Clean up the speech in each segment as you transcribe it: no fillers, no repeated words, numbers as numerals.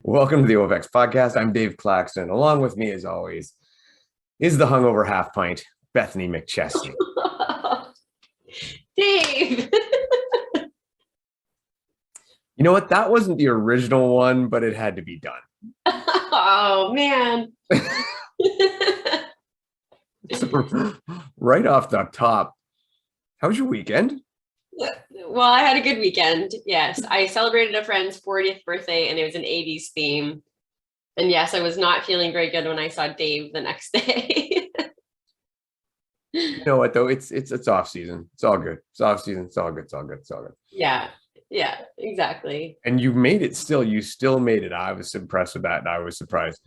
Welcome to the OFX podcast. I'm Dave Claxton. Along with me, as always, is the hungover half pint, Bethany McChesney. Dave. You know what? That wasn't the original one, but it had to be done. Oh, man. So, right off the top, how was your weekend? Well, I had a good weekend. Yes, I celebrated a friend's 40th birthday and it was an 80s theme. And yes, I was not feeling very good when I saw Dave the next day. You know what, though? It's off season. It's all good. It's off season. It's all good. It's all good. It's all good. Yeah, exactly. And you made it still. You still made it. I was impressed with that. And I was surprised.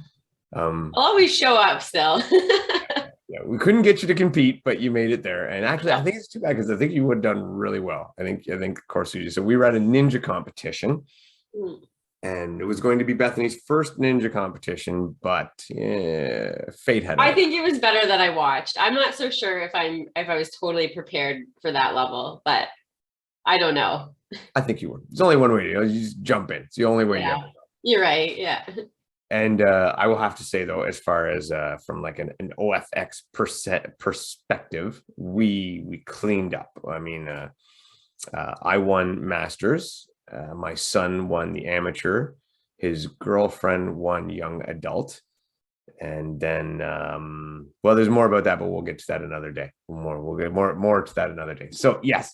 I'll always show up still. Yeah, we couldn't get you to compete, but you made it there. And actually, I think it's too bad because I think you would have done really well. I think of course you. So we were at a ninja competition, and it was going to be Bethany's first ninja competition, but fate had. I think it was better that I watched. I'm not so sure if I was totally prepared for that level, but I don't know. I think you were. There's only one way to do it. You just jump in. It's the only way. Yeah, you're right. Yeah. And I will have to say, though, as far as from like an OFX perspective, we cleaned up. I mean, I won Masters. My son won the amateur. His girlfriend won young adult. And then, well, there's more about that, but we'll get to that another day. We'll get more to that another day. So yes,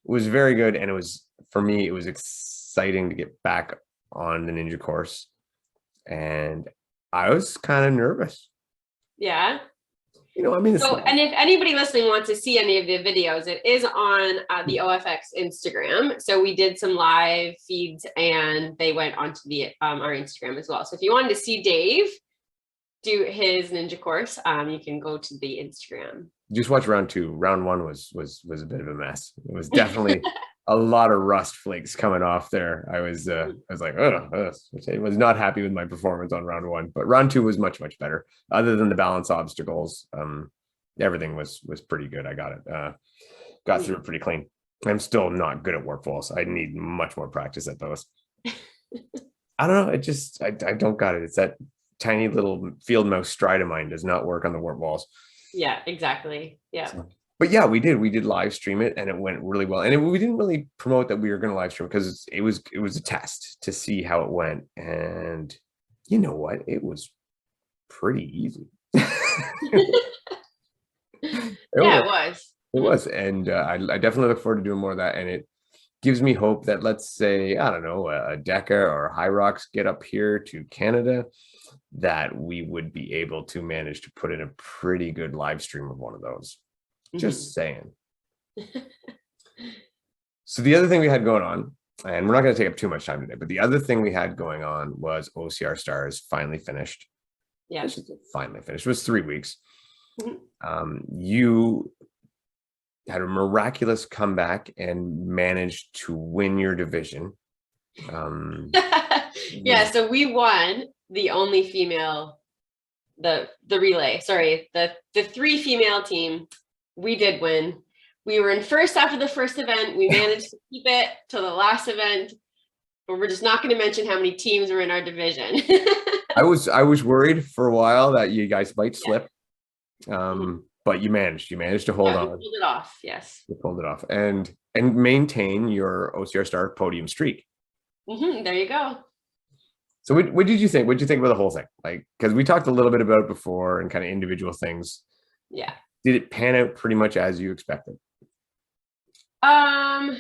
it was very good. And it was, for me, it was exciting to get back on the ninja course. And I was kind of nervous. Yeah. You know, I mean, and if anybody listening wants to see any of the videos, it is on the OFX Instagram. So we did some live feeds and they went onto the our Instagram as well. So if you wanted to see Dave do his ninja course, you can go to the Instagram. Just watch round 2. Round 1 was a bit of a mess. It was definitely a lot of rust flakes coming off there. I was like, I was not happy with my performance on round 1, but round 2 was much better. Other than the balance obstacles, everything was pretty good. I got it, got through it pretty clean. I'm still not good at warp walls. I need much more practice at those. I don't know. It just I don't got it. It's that tiny little field mouse stride of mine does not work on the warp walls. Yeah, exactly. Yeah. But yeah, we did live stream it and it went really well. And we didn't really promote that we were going to live stream because it was a test to see how it went. And you know what? It was pretty easy. It was. And I definitely look forward to doing more of that. And it gives me hope that, let's say, I don't know, a DECA or High Rocks get up here to Canada, that we would be able to manage to put in a pretty good live stream of one of those. Just saying. So the other thing we had going on, and we're not going to take up too much time today, but the other thing we had going on was OCR Stars finally finished. Yeah. Finally finished. It was 3 weeks. You had a miraculous comeback and managed to win your division. Yeah, so we won the only female, the relay, sorry, the 3 female team. We did win. We were in first after the first event. We managed to keep it till the last event, but we're just not going to mention how many teams were in our division. I was worried for a while that you guys might slip, but you managed to hold on. We pulled it off. Yes, you pulled it off and maintain your OCR Star podium streak. There you go. So what did you think? What did you think about the whole thing? Like, because we talked a little bit about it before and kind of individual things. Yeah. Did it pan out pretty much as you expected? I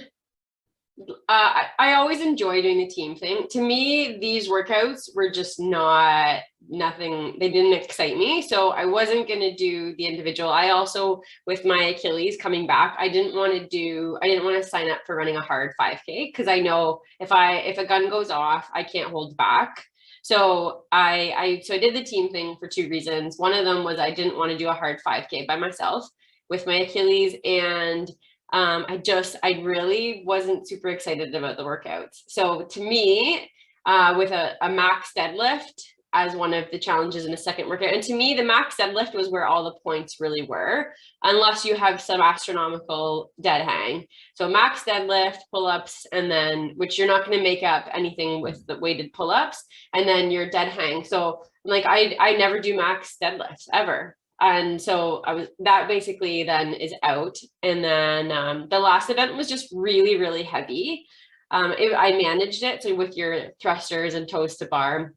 always enjoy doing the team thing. To me, these workouts were just nothing. They didn't excite me. So I wasn't going to do the individual. I also, with my Achilles coming back, I didn't want to sign up for running a hard 5K because I know if a gun goes off, I can't hold back. So I did the team thing for 2 reasons. One of them was I didn't want to do a hard 5K by myself with my Achilles, and I really wasn't super excited about the workouts. So to me, with a max deadlift, as one of the challenges in a second workout. And to me, the max deadlift was where all the points really were, unless you have some astronomical dead hang. So max deadlift, pull-ups, and then, which you're not going to make up anything with the weighted pull-ups, and then your dead hang. So like I never do max deadlifts ever. And so that basically then is out. And then the last event was just really, really heavy. I managed it. So with your thrusters and toes to bar,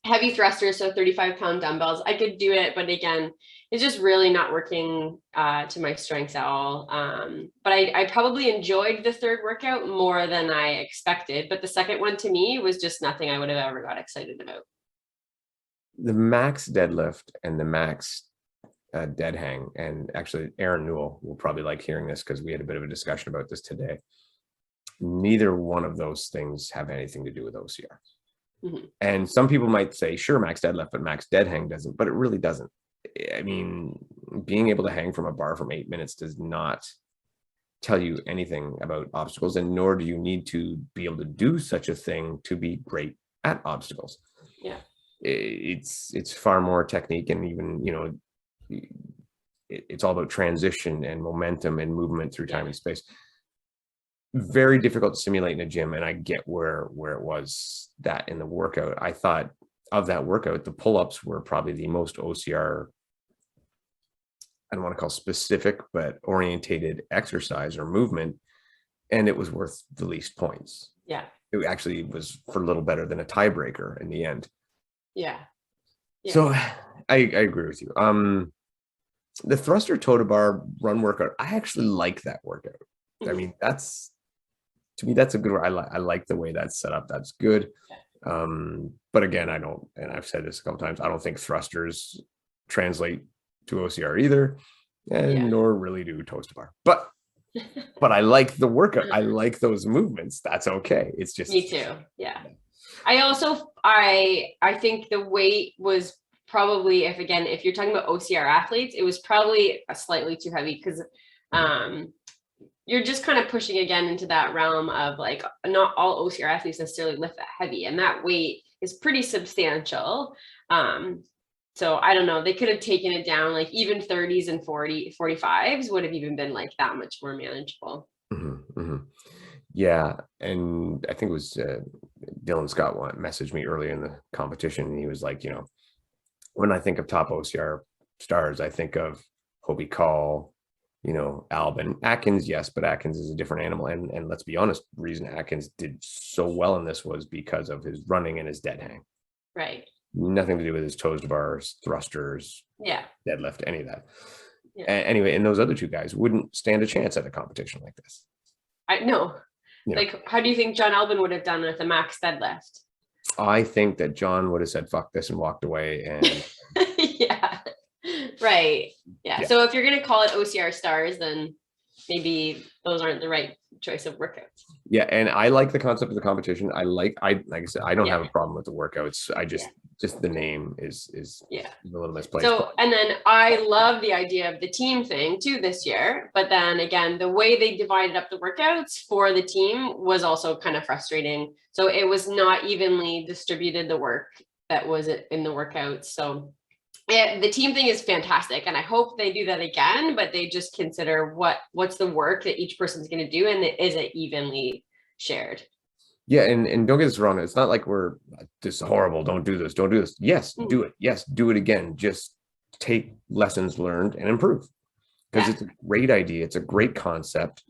heavy thrusters, so 35-pound dumbbells, I could do it, but again, it's just really not working to my strengths at all. But I probably enjoyed the third workout more than I expected, but the second one to me was just nothing I would have ever got excited about. The max deadlift and the max dead hang, and actually Aaron Newell will probably like hearing this because we had a bit of a discussion about this today. Neither one of those things have anything to do with OCR. Mm-hmm. And some people might say, sure, max deadlift, but max dead hang doesn't, but it really doesn't. I mean, being able to hang from a bar from 8 minutes does not tell you anything about obstacles, and nor do you need to be able to do such a thing to be great at obstacles. Yeah. It's far more technique, and even, you know, it's all about transition and momentum and movement through time and space. Very difficult to simulate in a gym, and I get where it was that in the workout. I thought of that workout, the pull-ups were probably the most OCR, I don't want to call specific, but orientated exercise or movement, and it was worth the least points. Yeah. It actually was for a little better than a tiebreaker in the end. Yeah. So I agree with you. The thruster toe to bar run workout, I actually like that workout. I mean, to me, that's a good one. I like the way that's set up. That's good. But again, and I've said this a couple times, I don't think thrusters translate to OCR either, and nor really do toes to bar. But I like the workout. I like those movements. That's okay. It's just me too. Yeah. I think the weight was probably, if you're talking about OCR athletes, it was probably slightly too heavy, because you're just kind of pushing again into that realm of like, not all OCR athletes necessarily lift that heavy, and that weight is pretty substantial. So I don't know, they could have taken it down, like even 30s and 45s would have even been like that much more manageable. Mm-hmm, mm-hmm. Yeah. And I think it was Dylan Scott messaged me earlier in the competition, and he was like, you know, when I think of top OCR stars, I think of Hobie Call, you know, Albin. Atkins, yes, but Atkins is a different animal. And let's be honest, the reason Atkins did so well in this was because of his running and his dead hang. Right. Nothing to do with his toes to bars, thrusters, deadlift, any of that. Yeah. Anyway, and those other two guys wouldn't stand a chance at a competition like this. I know. Like, how do you think John Albin would have done with a max deadlift? I think that John would have said, fuck this, and walked away. And yeah. Right. Yeah. So if you're going to call it OCR stars, then maybe those aren't the right choice of workouts. Yeah. And I like the concept of the competition. Like I said, I don't have a problem with the workouts. I just the name is a little misplaced. So, and then I love the idea of the team thing too this year, but then again, the way they divided up the workouts for the team was also kind of frustrating. So it was not evenly distributed, the work that was in the workouts. So the team thing is fantastic, and I hope they do that again, but they just consider what's the work that each person's going to do, and is it evenly shared. Yeah, and don't get us wrong, it's not like we're, this is horrible, don't do this. Yes, do it. Yes, do it again. Just take lessons learned and improve, because it's a great idea. It's a great concept.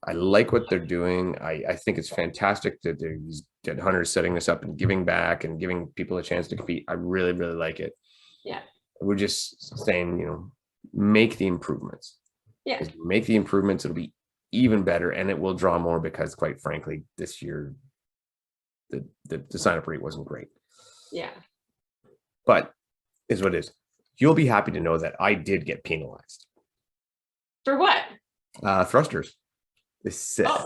I like what they're doing. I think it's fantastic that these dead hunters setting this up and giving back and giving people a chance to compete. I really, really like it. Yeah. We're just saying, you know, make the improvements. Yeah. Make the improvements. It'll be even better, and it will draw more, because quite frankly, this year, the sign-up rate wasn't great. Yeah. But is what it is. You'll be happy to know that I did get penalized. For what? Thrusters.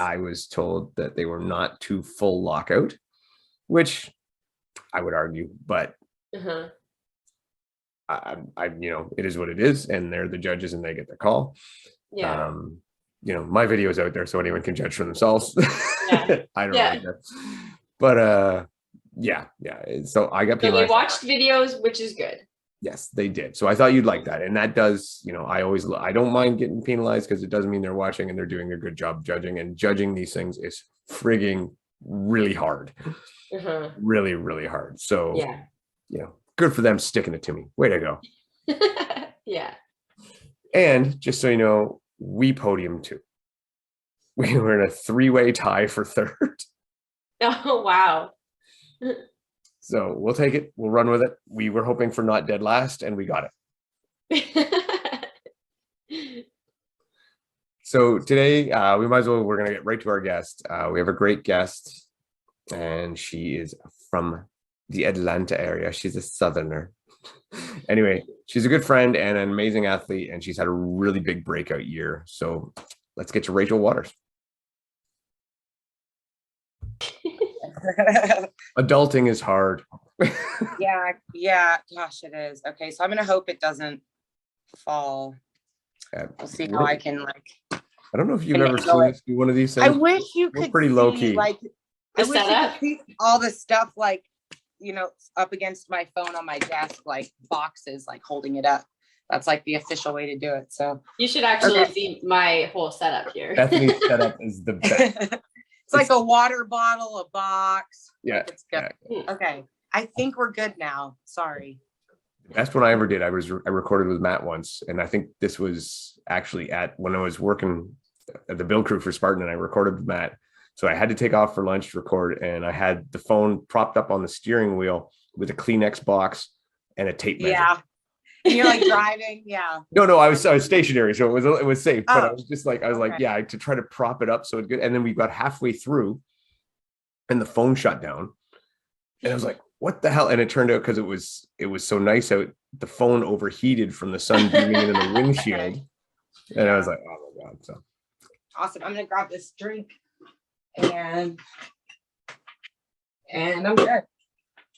I was told that they were not to full lockout, which I would argue, but I you know, it is what it is, and they're the judges and they get the call. Yeah. You know, my video is out there, so anyone can judge for themselves. Yeah. I don't really care. But Yeah. So I got So they penalized. watched videos, which is good. Yes, they did. So I thought you'd like that. And that does, I don't mind getting penalized because it doesn't mean they're watching and they're doing a good job judging. And judging these things is frigging really hard. Really, really hard. So, good for them sticking it to me. Way to go. Yeah. And just so you know, we podium too. We were in a 3-way tie for third. Oh, wow. So we'll take it. We'll run with it. We were hoping for not dead last, and we got it. So today, we're going to get right to our guest. We have a great guest, and she is from the Atlanta area. She's a Southerner. Anyway, she's a good friend and an amazing athlete, and she's had a really big breakout year. So let's get to Rachel Waters. Adulting is hard. yeah, gosh, it is. Okay, so I'm gonna hope it doesn't fall. We'll see how I can I don't know if you've ever seen us do one of these things. I wish you could. We're pretty low key. I wish you could see all the stuff, like, up against my phone on my desk, like boxes, like holding it up. That's like the official way to do it. So you should actually see my whole setup here. Bethany's setup is the best. It's like a water bottle, a box. Yeah. It's good. Yeah. Okay. I think we're good now. Sorry. The best one I ever did, I recorded with Matt once. And I think this was actually when I was working at the build crew for Spartan, and I recorded with Matt. So I had to take off for lunch to record, and I had the phone propped up on the steering wheel with a Kleenex box and a tape measure. Yeah. You're like driving. Yeah. No, I was stationary, so it was safe. But I was just like, to try to prop it up so it's good. And then we got halfway through, and the phone shut down, and I was like, "What the hell?" And it turned out because it was so nice out, the phone overheated from the sun beaming into the windshield, and I was like, "Oh my god!" So awesome. I'm gonna grab this drink, and I'm good.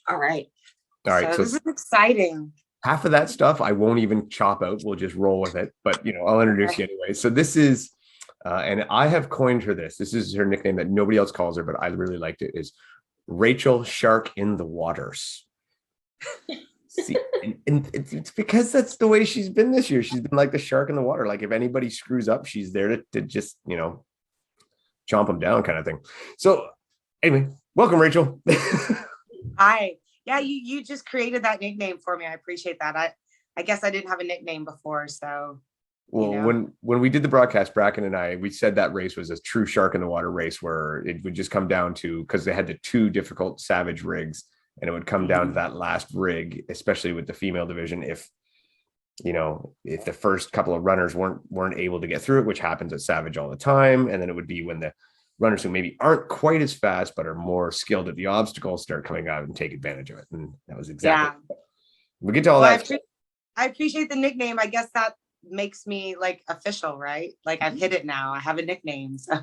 All right. So this is exciting. Half of that stuff I won't even chop out. We'll just roll with it. But, I'll introduce you anyway. So this is, and I have coined her this. This is her nickname that nobody else calls her, but I really liked it, is Rachel Shark in the Waters. See, and it's because that's the way she's been this year. She's been like the shark in the water. Like if anybody screws up, she's there to just, chomp them down kind of thing. So anyway, welcome, Rachel. Hi. Yeah, you just created that nickname for me. I appreciate that. I guess I didn't have a nickname before, so. Well, when we did the broadcast, Bracken and I, we said that race was a true shark in the water race, where it would just come down to, because they had the 2 difficult Savage rigs, and it would come down to that last rig, especially with the female division. If the first couple of runners weren't able to get through it, which happens at Savage all the time, and then it would be when the runners who maybe aren't quite as fast but are more skilled at the obstacles start coming out and take advantage of it. And that was exactly we get to all that. I appreciate the nickname. I guess that makes me like official, right? Like I've hit it now. I have a nickname. So.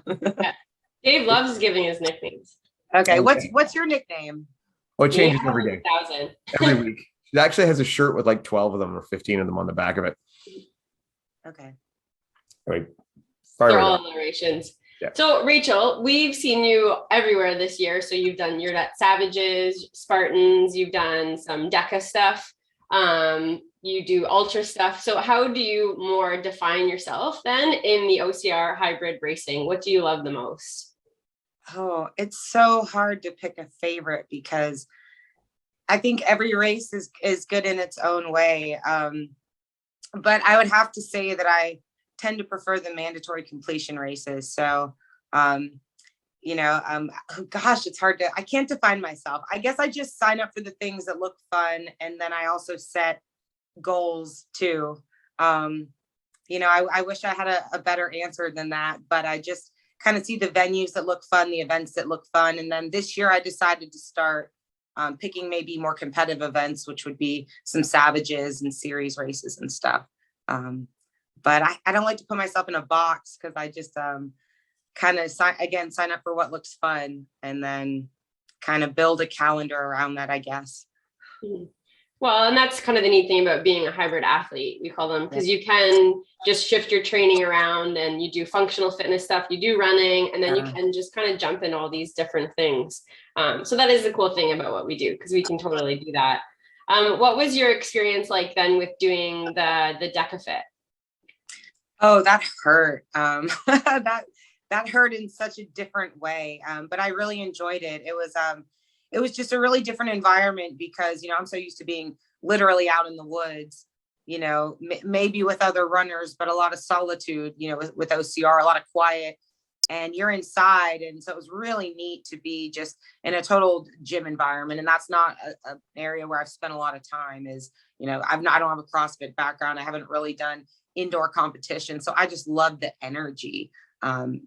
Dave loves giving his nicknames. Okay. What's your nickname? Well, it changes every day. Every week. She actually has a shirt with like 12 of them or 15 of them on the back of it. Okay. Right. They're all alliterations. Yeah. So Rachel, we've seen you everywhere this year. So you're at Savages, Spartans, you've done some DECA stuff. You do ultra stuff. So how do you more define yourself then in the OCR hybrid racing? What do you love the most? Oh, it's so hard to pick a favorite because I think every race is good in its own way. But I would have to say that I tend to prefer the mandatory completion races. So, gosh, it's hard I can't define myself. I guess I just sign up for the things that look fun. And then I also set goals too. I wish I had a better answer than that, but I just kind of see the venues that look fun, the events that look fun. And then this year I decided to start picking maybe more competitive events, which would be some Savages and series races and stuff. But I don't like to put myself in a box because I just kind of sign up for what looks fun and then kind of build a calendar around that, I guess. Well, and that's kind of the neat thing about being a hybrid athlete, we call them, because you can just shift your training around and you do functional fitness stuff, you do running, and then you can just kind of jump in all these different things. So that is the cool thing about what we do, because we can totally do that. What was your experience like then with doing the DecaFit? Oh, that hurt. That hurt in such a different way. But I really enjoyed it. It was just a really different environment because, I'm so used to being literally out in the woods, maybe with other runners, but a lot of solitude, with OCR, a lot of quiet, and you're inside. And so it was really neat to be just in a total gym environment. And that's not an area where I've spent a lot of time I don't have a CrossFit background. I haven't really done indoor competition. So I just love the energy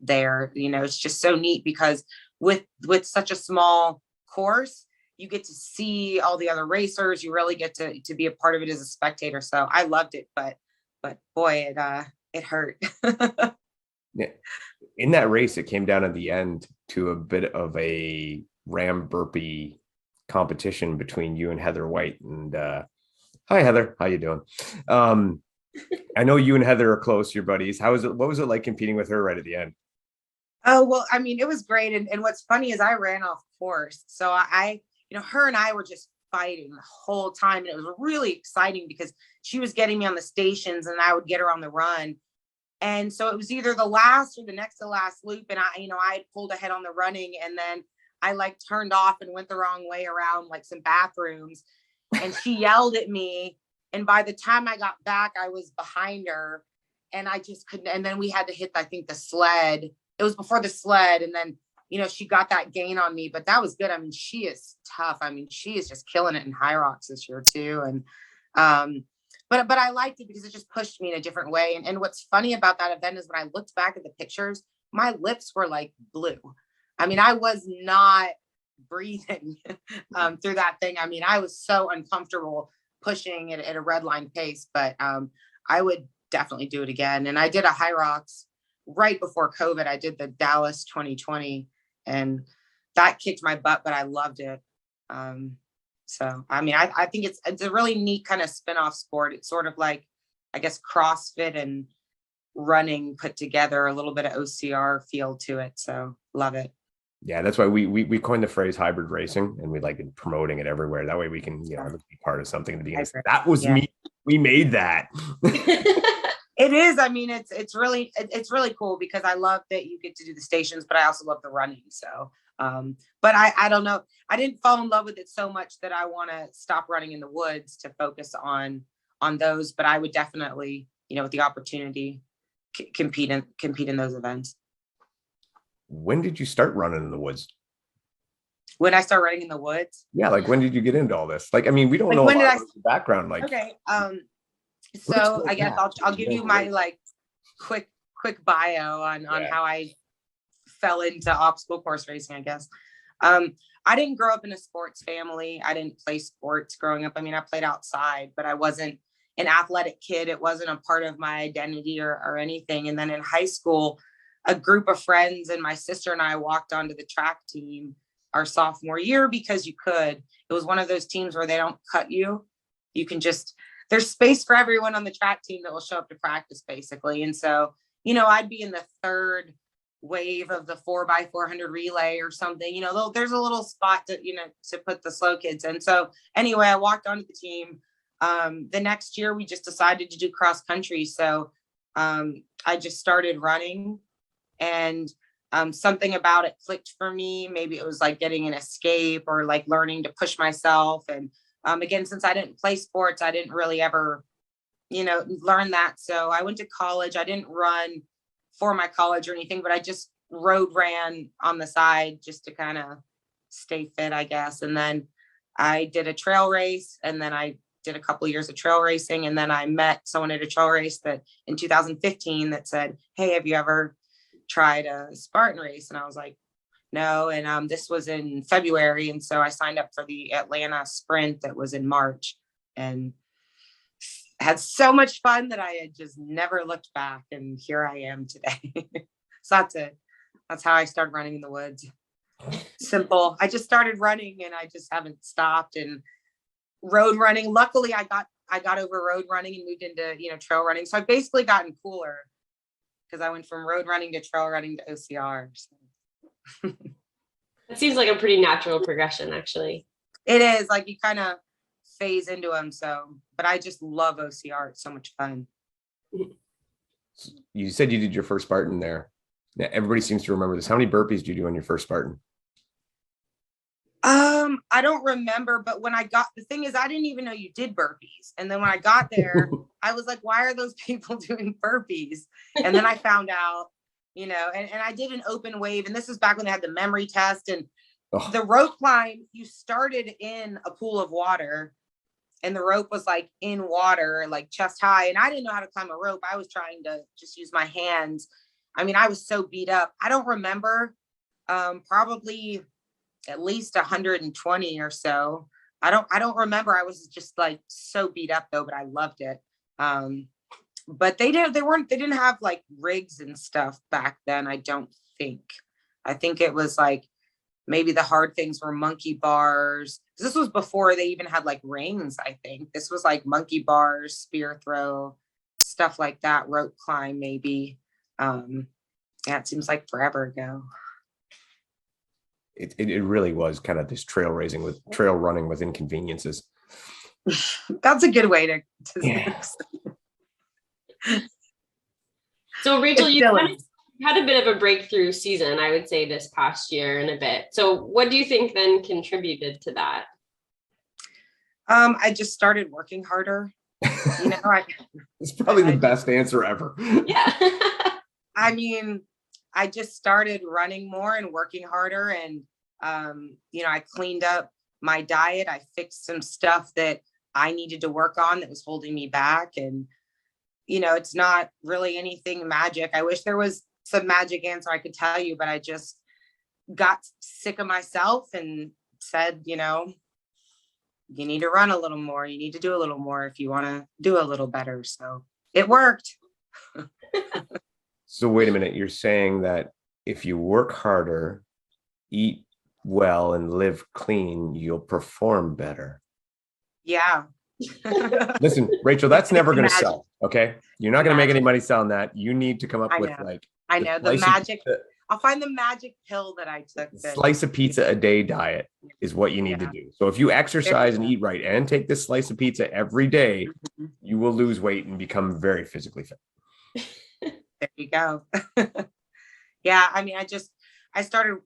there. It's just so neat because with such a small course, you get to see all the other racers. You really get to be a part of it as a spectator. So I loved it, but boy, it hurt. Yeah. In that race, it came down at the end to a bit of a ram burpee competition between you and Heather White. And hi, Heather, how you doing? I know you and Heather are close, your buddies. What was it like competing with her right at the end? Oh, well, I mean, it was great. And what's funny is I ran off course. So her and I were just fighting the whole time. And it was really exciting because she was getting me on the stations and I would get her on the run. And so it was either the last or the next to last loop. And I had pulled ahead on the running, and then I turned off and went the wrong way around some bathrooms, and she yelled at me. And by the time I got back, I was behind her and I just couldn't. And then we had to hit, I think, the sled. It was before the sled. And then, she got that gain on me, but that was good. I mean, she is tough. I mean, she is just killing it in High Rocks this year too. And, but I liked it because it just pushed me in a different way. And what's funny about that event is when I looked back at the pictures, my lips were blue. I mean, I was not breathing through that thing. I mean, I was so uncomfortable pushing it at a red line pace, but I would definitely do it again. And I did a High Rocks right before COVID. I did the Dallas 2020, and that kicked my butt, but I loved it. So, I mean, I think it's a really neat kind of spin-off sport. It's sort of like, I guess, CrossFit and running put together, a little bit of OCR feel to it. So love it. Yeah, that's why we coined the phrase hybrid racing, and we like promoting it everywhere. That way we can, be part of something. That was me. We made that. It is. I mean, it's really cool because I love that you get to do the stations, but I also love the running. So, but I don't know. I didn't fall in love with it so much that I want to stop running in the woods to focus on those. But I would definitely, with the opportunity, compete in those events. When did you start running in the woods? When I start running in the woods? Yeah, when did you get into all this? I mean, we don't know when did the background. Okay. So I guess I'll give you my quick bio on how I fell into obstacle course racing, I guess. I didn't grow up in a sports family. I didn't play sports growing up. I mean, I played outside, but I wasn't an athletic kid. It wasn't a part of my identity or anything. And then in high school, a group of friends and my sister and I walked onto the track team our sophomore year because you could. It was one of those teams where they don't cut you. You can there's space for everyone on the track team that will show up to practice, basically. And so, I'd be in the third wave of the 4x400 relay or something. There's a little spot to put the slow kids in. So anyway, I walked onto the team. The next year, we just decided to do cross country. So I just started running, and something about it clicked for me. Maybe it was getting an escape or learning to push myself. And again, since I didn't play sports, I didn't really ever, learn that. So I went to college. I didn't run for my college or anything, but I just ran on the side just to kind of stay fit, I guess. And then I did a trail race, and then I did a couple of years of trail racing. And then I met someone at a trail race that in 2015 that said, "Hey, have you ever tried a Spartan race?" And I was like, no. And this was in February. And so I signed up for the Atlanta sprint that was in March, and had so much fun that I had just never looked back. And here I am today. So that's it. That's how I started running in the woods. Simple. I just started running and I just haven't stopped. And road running. Luckily I got over road running and moved into, trail running. So I've basically gotten cooler because I went from road running to trail running to OCR. So. It seems like a pretty natural progression, actually. It is, like, you kind of phase into them. So, but I just love OCR. It's so much fun. You said you did your first Spartan there. Now, everybody seems to remember this. How many burpees do you do on your first Spartan? I don't remember, but the thing is, I didn't even know you did burpees. And then when I got there, I was like, why are those people doing burpees? And then I found out, and I did an open wave. And this is back when they had the memory test, and the rope climb, you started in a pool of water and the rope was like in water, like chest high. And I didn't know how to climb a rope. I was trying to just use my hands. I mean, I was so beat up. I don't remember, probably at least 120 or so. I don't remember. I was just like so beat up though, but I loved it. But they didn't have like rigs and stuff back then. I don't think. I think it was like, maybe the hard things were monkey bars. This was before they even had like rings. I think this was like monkey bars, spear throw, stuff like that. Rope climb, maybe. Yeah, it seems like forever ago. It really was kind of this trail running with inconveniences. That's a good way to yeah. So Rachel, you had a bit of a breakthrough season, I would say, this past year and a bit. So what do you think then contributed to that? I just started working harder. It's probably the best answer ever. Yeah. I mean, I just started running more and working harder. And, I cleaned up my diet. I fixed some stuff that I needed to work on that was holding me back. And, it's not really anything magic. I wish there was some magic answer I could tell you, but I just got sick of myself and said, you need to run a little more. You need to do a little more if you want to do a little better. So it worked. So wait a minute. You're saying that if you work harder, eat well, and live clean, you'll perform better. Yeah. Listen, Rachel, that's never going to sell. Okay. You're not going to make any money selling that. You need to come up with I know the magic. I'll find the magic pill that I took. Slice of pizza a day diet is what you need to do. So if you exercise and eat right and take this slice of pizza every day, you will lose weight and become very physically fit. There you go. Yeah. I mean, I just started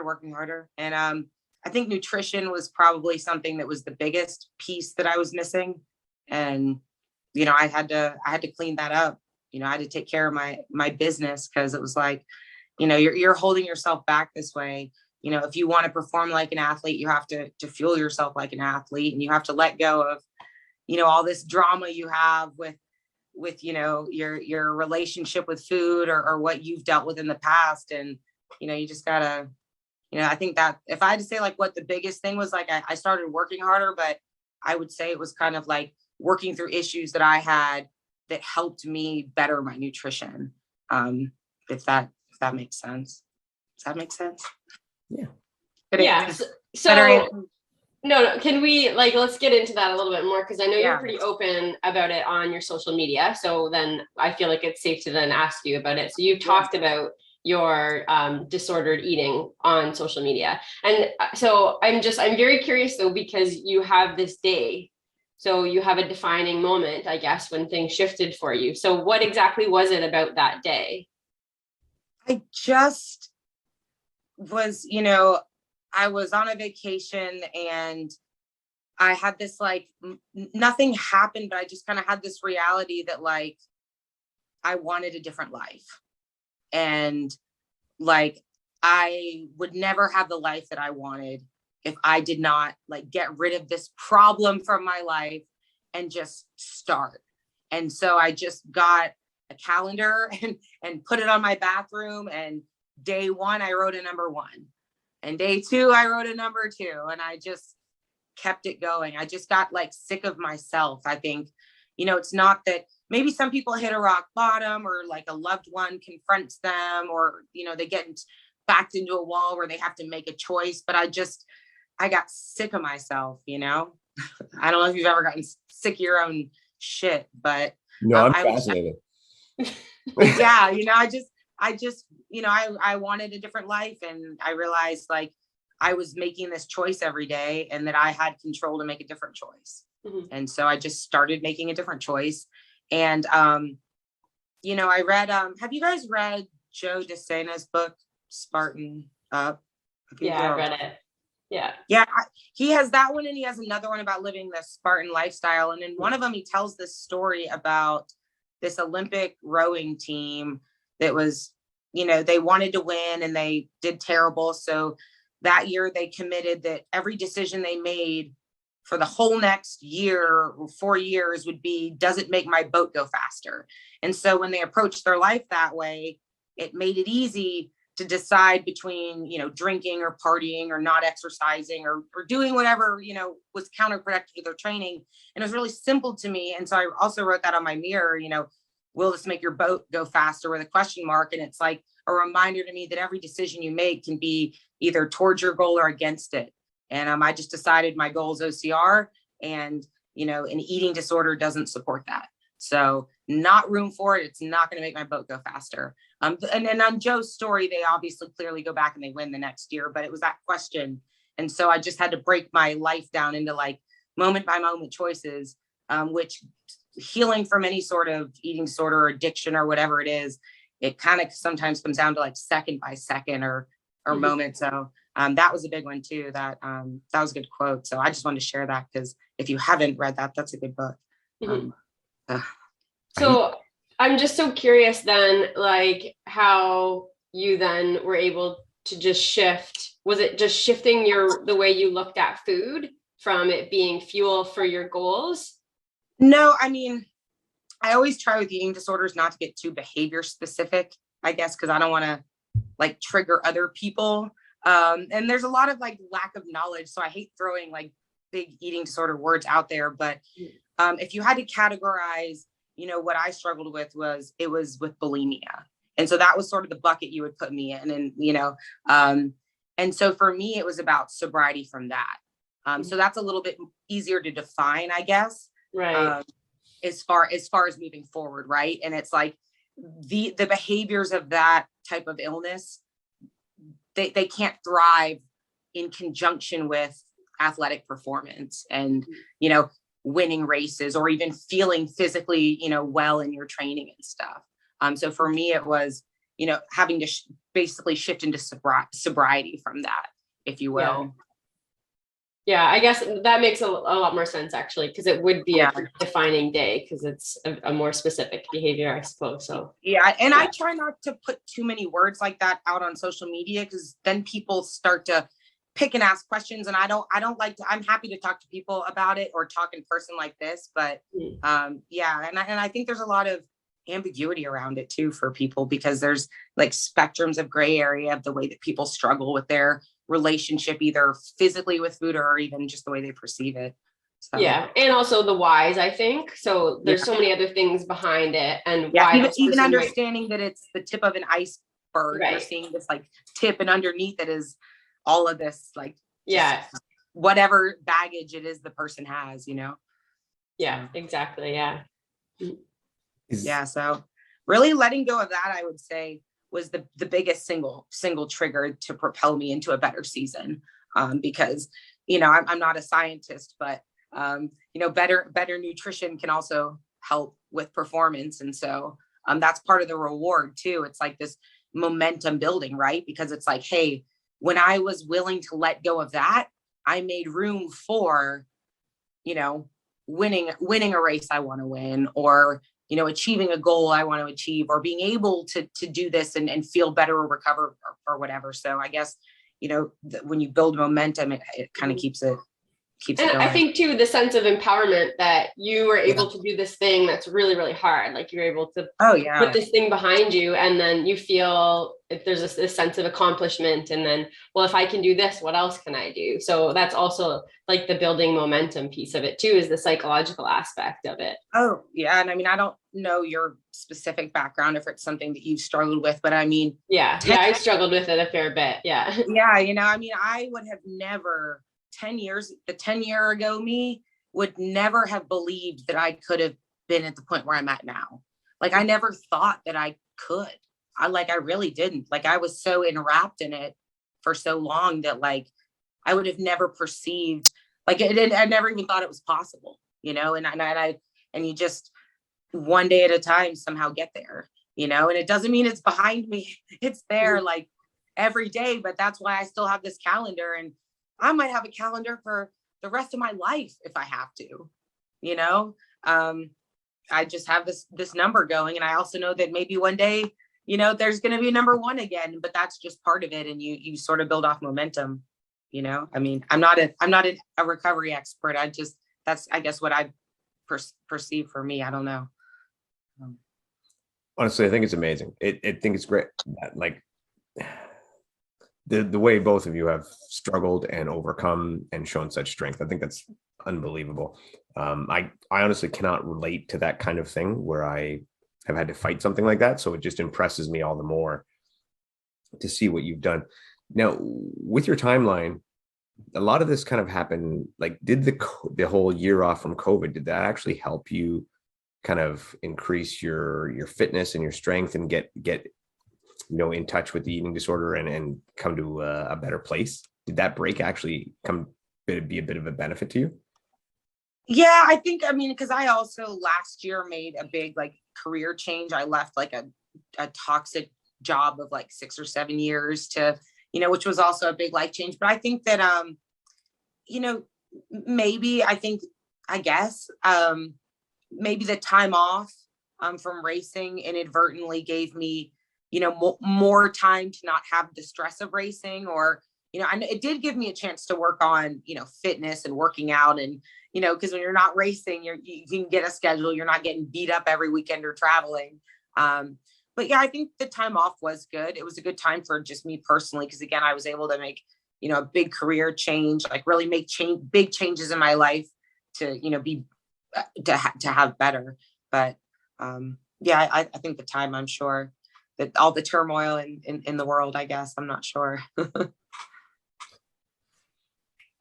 working harder, and I think nutrition was probably something that was the biggest piece that I was missing. And, I had to clean that up. I had to take care of my business, because it was like, you're holding yourself back this way. If you want to perform like an athlete, you have to fuel yourself like an athlete, and you have to let go of, all this drama you have with your relationship with food, or what you've dealt with in the past. And, you just gotta, I think that if I had to say like what the biggest thing was, like, I started working harder, but I would say it was kind of like working through issues that I had that helped me better my nutrition. If that makes sense. Does that make sense? Yeah. Yeah. So no, can we let's get into that a little bit more, because I know you're pretty open about it on your social media. So then I feel like it's safe to then ask you about it. So you've talked about your disordered eating on social media. And so I'm very curious though, because you have this day. So you have a defining moment, I guess, when things shifted for you. So what exactly was it about that day? I just was, I was on a vacation, and I had this nothing happened, but I just kind of had this reality that I wanted a different life. And I would never have the life that I wanted if I did not get rid of this problem from my life and just start. And so I just got a calendar and put it on my bathroom. And day 1, I wrote a number 1. And day 2, I wrote a number 2. And I just kept it going. I just got sick of myself. I think, it's not that maybe some people hit a rock bottom, or a loved one confronts them, or, they get backed into a wall where they have to make a choice. But I got sick of myself, I don't know if you've ever gotten sick of your own shit, but No, I'm I was, fascinated. yeah, I wanted a different life, and I realized like I was making this choice every day and that I had control to make a different choice. Mhm. And so I just started making a different choice. And, I read, have you guys read Joe DeSena's book, Spartan Up? Yeah, I read it. Yeah. Yeah, he has that one, and he has another one about living the Spartan lifestyle. And in one of them, he tells this story about this Olympic rowing team that was, they wanted to win and they did terrible. So that year they committed that every decision they made for the whole next year or 4 years would be, does it make my boat go faster? And so when they approached their life that way, it made it easy to decide between, drinking or partying or not exercising or doing whatever, was counterproductive to their training. And it was really simple to me. And so I also wrote that on my mirror, will this make your boat go faster, with a question mark? And it's like a reminder to me that every decision you make can be either towards your goal or against it. And I just decided my goal is OCR, and, an eating disorder doesn't support that. So not room for it. It's not going to make my boat go faster. And then on Joe's story, they obviously clearly go back and they win the next year, but it was that question. And so I just had to break my life down into like moment by moment choices, which healing from any sort of eating disorder or addiction or whatever it is, it kind of sometimes comes down to like second by second or moment. So that was a big one too. That was a good quote. So I just wanted to share that, because if you haven't read that, that's a good book. So I'm just so curious then, like how you then were able to just shift. Was it just shifting the way you looked at food from it being fuel for your goals? No, I mean, I always try with eating disorders not to get too behavior specific, I guess, because I don't want to like trigger other people. And there's a lot of like lack of knowledge. So I hate throwing like big eating disorder words out there. But if you had to categorize, what I struggled with was with bulimia. And so that was sort of the bucket you would put me in. And, and so for me, it was about sobriety from that. So that's a little bit easier to define, I guess. Right. As far as moving forward. Right. And it's like the behaviors of that type of illness, they can't thrive in conjunction with athletic performance and, winning races or even feeling physically, well in your training and stuff. So for me, it was, having to basically shift into sobriety from that, if you will. Yeah, I guess that makes a lot more sense actually, because it would be a defining day because it's a more specific behavior, I suppose. So and I try not to put too many words like that out on social media, because then people start to pick and ask questions, and I don't like to. I'm happy to talk to people about it or talk in person like this, but and I think there's a lot of ambiguity around it too for people, because there's like spectrums of gray area of the way that people struggle with their relationship, either physically with food or even just the way they perceive it. So. Yeah, and also the whys, I think. So there's so many other things behind it, and why even understanding that it's the tip of an iceberg. Right. You're seeing this like tip, and underneath it is all of this like whatever baggage it is the person has, Yeah, exactly. Yeah. So really letting go of that, I would say, was the biggest single trigger to propel me into a better season. Because, I'm not a scientist, but, better nutrition can also help with performance. And so that's part of the reward too. It's like this momentum building, right? Because it's like, hey, when I was willing to let go of that, I made room for, winning a race I want to win, or, achieving a goal I want to achieve, or being able to do this and feel better or recover or whatever. So I guess, when you build momentum, it kind of keeps it going. I think too, the sense of empowerment that you were able to do this thing that's really, really hard. Like you're able to put this thing behind you, and then you feel if there's this sense of accomplishment, and then, well, if I can do this, what else can I do? So that's also like the building momentum piece of it too, is the psychological aspect of it. Oh yeah. And I mean, I don't know your specific background, if it's something that you've struggled with, but I mean, I struggled with it a fair bit. Yeah. I mean, I would have never the 10 year ago me would never have believed that I could have been at the point where I'm at now. Like, I never thought that I could. I really didn't. Like, I was so enwrapped in it for so long that like, I would have never perceived, like I never even thought it was possible, you know, and you just one day at a time somehow get there, you know, and it doesn't mean it's behind me. It's there like every day, but that's why I still have this calendar, and I might have a calendar for the rest of my life if I have to, you know. I just have this number going, and I also know that maybe one day, you know, there's going to be a number one again, but that's just part of it. And you sort of build off momentum, you know. I mean, I'm not a recovery expert. That's, I guess, what I perceive for me. I don't know. Honestly, I think it's amazing. I think it's great that, like, the way both of you have struggled and overcome and shown such strength. I think that's unbelievable. I honestly cannot relate to that kind of thing where I have had to fight something like that. So it just impresses me all the more to see what you've done. Now, with your timeline, a lot of this kind of happened, like, did the whole year off from COVID, did that actually help you kind of increase your fitness and your strength and get you know, in touch with the eating disorder and come to a better place? Did that break actually be a bit of a benefit to you? Yeah, I think, I mean, because I also last year made a big like career change. I left like a toxic job of like 6 or 7 years to, you know, which was also a big life change. But I think that, you know, maybe I guess maybe the time off from racing inadvertently gave me, you know, more time to not have the stress of racing, or, you know, it did give me a chance to work on, you know, fitness and working out, and, you know, because when you're not racing, you can get a schedule, you're not getting beat up every weekend or traveling. But yeah, I think the time off was good. It was a good time for just me personally, because again, I was able to make, you know, a big career change, like really make big changes in my life to, you know, to have better. But yeah, I think the time, I'm sure that all the turmoil in the world, I guess, I'm not sure.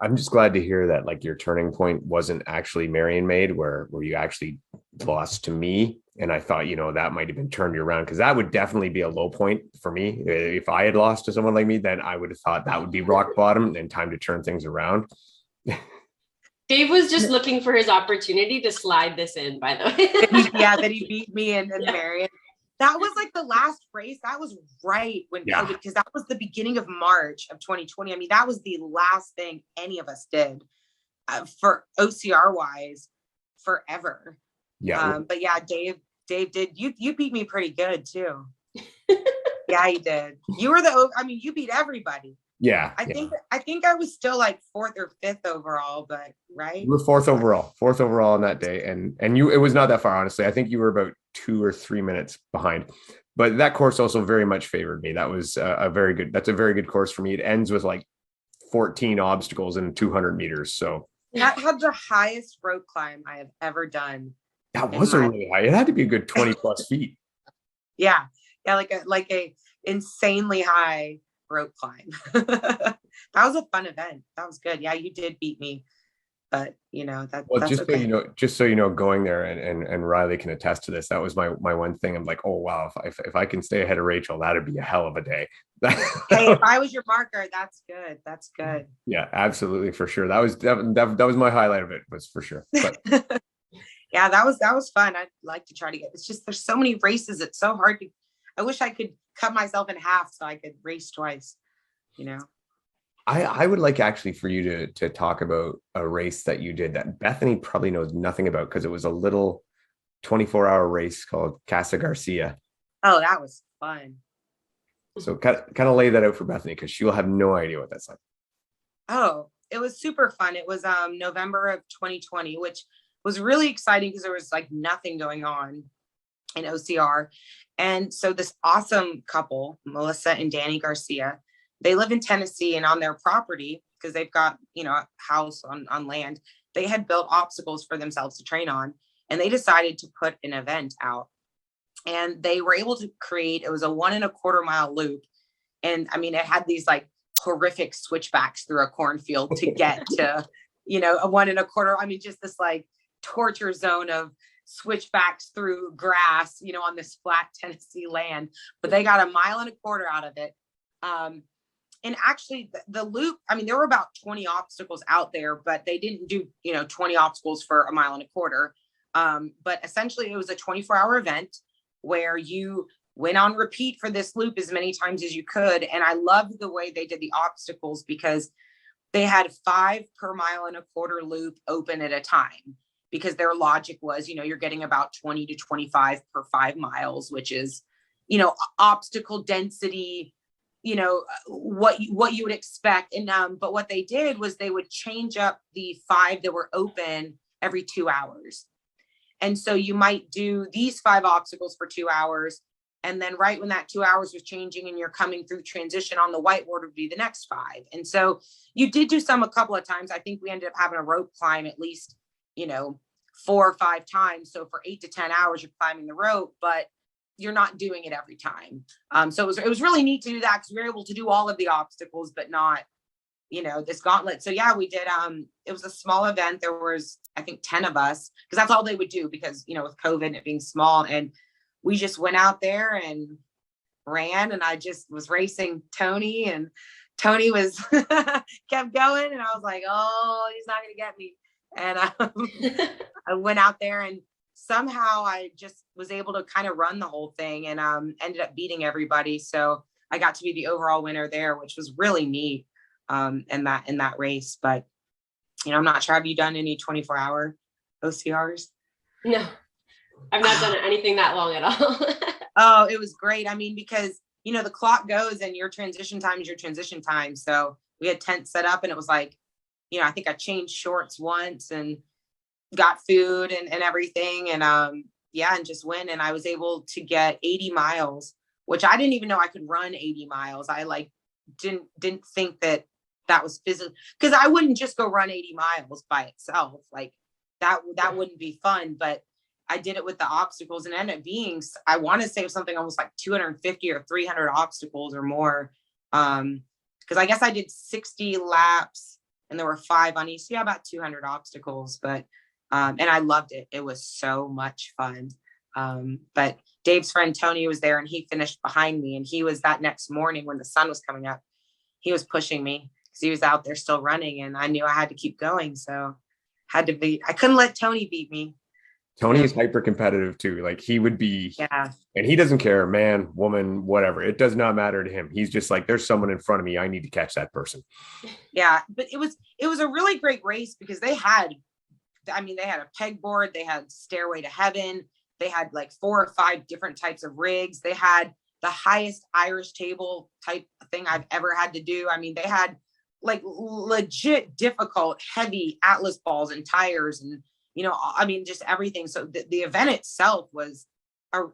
I'm just glad to hear that, like, your turning point wasn't actually Marion made, where you actually lost to me. And I thought, you know, that might have been turned you around, because that would definitely be a low point for me. If I had lost to someone like me, then I would have thought that would be rock bottom and time to turn things around. Dave was just looking for his opportunity to slide this in, by the way. that he beat me and Marion. That was like the last race. That was right when COVID, because that was the beginning of March of 2020. I mean, that was the last thing any of us did for OCR wise forever. Yeah. But yeah, Dave did. You beat me pretty good too. Yeah, you did. You beat everybody. Yeah. I think I was still like 4th or 5th overall, but right. You were 4th overall on that day. And it was not that far, honestly. I think you were about 2 or 3 minutes behind, but that course also very much favored me. That was a very good course for me. It ends with like 14 obstacles in 200 meters. So that had the highest rope climb I have ever done. That wasn't really high. It had to be a good 20 plus feet. Yeah. Like a insanely high rope climb. That was a fun event. That was good. Yeah, you did beat me, but you know that's just okay. So you know, going there and Riley can attest to this. That was my one thing. I'm like, oh wow, if I can stay ahead of Rachel, that'd be a hell of a day. Hey, if I was your marker, that's good. That's good. Yeah, absolutely, for sure. That was my highlight of it, was for sure. But yeah, that was fun. I'd like to try to get. It's just there's so many races. It's so hard to. I wish I could cut myself in half so I could race twice. You know. I would like actually for you to talk about a race that you did that Bethany probably knows nothing about, because it was a little 24-hour race called Casa Garcia. Oh, that was fun. So kind of lay that out for Bethany, because she'll have no idea what that's like. Oh, it was super fun. It was November of 2020, which was really exciting because there was like nothing going on in OCR. And so this awesome couple, Melissa and Danny Garcia, they live in Tennessee, and on their property, because they've got, you know, a house on land, they had built obstacles for themselves to train on, and they decided to put an event out. And they were able to create, it was a 1.25 mile loop. And I mean, it had these like horrific switchbacks through a cornfield to get to, you know, a 1 1/4. I mean, just this like torture zone of switchbacks through grass, you know, on this flat Tennessee land, but they got 1 1/4 out of it. And actually the loop, I mean, there were about 20 obstacles out there, but they didn't do, you know, 20 obstacles for 1 1/4. But essentially it was a 24-hour event where you went on repeat for this loop as many times as you could. And I loved the way they did the obstacles because they had 5 per 1 1/4 loop open at a time, because their logic was, you know, you're getting about 20 to 25 per 5 miles, which is, you know, obstacle density, you know, what you would expect. And but what they did was they would change up the 5 that were open every 2 hours. And so you might do these 5 obstacles for 2 hours. And then right when that 2 hours was changing and you're coming through transition, on the whiteboard would be the next 5. And so you did do some a couple of times. I think we ended up having a rope climb at least, you know, 4 or 5 times. So for 8 to 10 hours, you're climbing the rope, but you're not doing it every time. So it was really neat to do that, because we were able to do all of the obstacles, but not, you know, this gauntlet. So yeah, we did. It was a small event. There was, I think, 10 of us, because that's all they would do, because, you know, with COVID and it being small, and we just went out there and ran, and I just was racing Tony, and Tony was kept going, and I was like, oh, he's not gonna get me. And I went out there, and somehow I just was able to kind of run the whole thing, and ended up beating everybody. So I got to be the overall winner there, which was really neat in that race. But, you know, I'm not sure. Have you done any 24-hour OCRs? No, I've not done anything that long at all. Oh, it was great. I mean, because, you know, the clock goes and your transition time is your transition time. So we had tents set up, and it was like, you know, I think I changed shorts once and got food and everything. And yeah, and just went, and I was able to get 80 miles, which I didn't even know I could run 80 miles. I like didn't think that was physical, because I wouldn't just go run 80 miles by itself. Like that wouldn't be fun. But I did it with the obstacles, and ended up being, I want to say something almost like 250 or 300 obstacles or more. Because I guess I did 60 laps, and there were 5 on each. Yeah, about 200 obstacles. But and I loved it. It was so much fun. But Dave's friend Tony was there, and he finished behind me. And he was, that next morning when the sun was coming up, he was pushing me, because he was out there still running, and I knew I had to keep going. So I couldn't let Tony beat me. Tony is hyper competitive too. Like he would be, yeah. And he doesn't care, man, woman, whatever. It does not matter to him. He's just like, there's someone in front of me. I need to catch that person. Yeah. But it was a really great race, because they had a pegboard, they had Stairway to Heaven. They had like 4 or 5 different types of rigs. They had the highest Irish table type thing I've ever had to do. I mean, they had like legit difficult, heavy Atlas balls and tires, and, you know, I mean, just everything. So the event itself was,